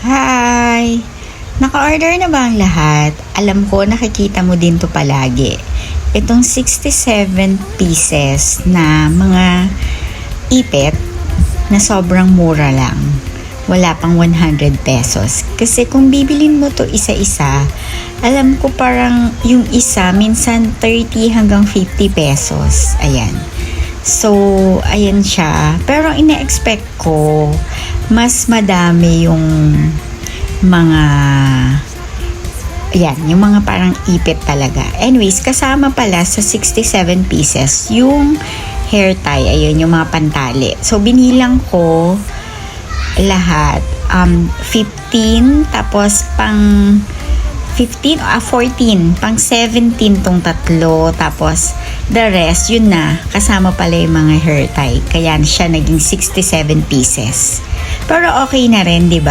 Hi! Naka-order na ba ang lahat? Alam ko nakikita mo din to palagi. Itong 67 pieces na mga ipit na sobrang mura lang. Wala pang 100 pesos. Kasi kung bibilin mo to isa-isa, alam ko parang yung isa minsan 30 hanggang 50 pesos. Ayan. So, ayan siya. Pero ina-expect ko, mas madami yung mga, ayan, yung mga parang ipit talaga. Anyways, kasama pala sa 67 pieces, yung hair tie, ayun, yung mga pantali. So, binilang ko lahat, 15, tapos pang 14, pang 17 tong tatlo, tapos the rest, yun na, kasama pala yung mga hair tie. Kaya siya naging 67 pieces. Pero okay na rin, di ba?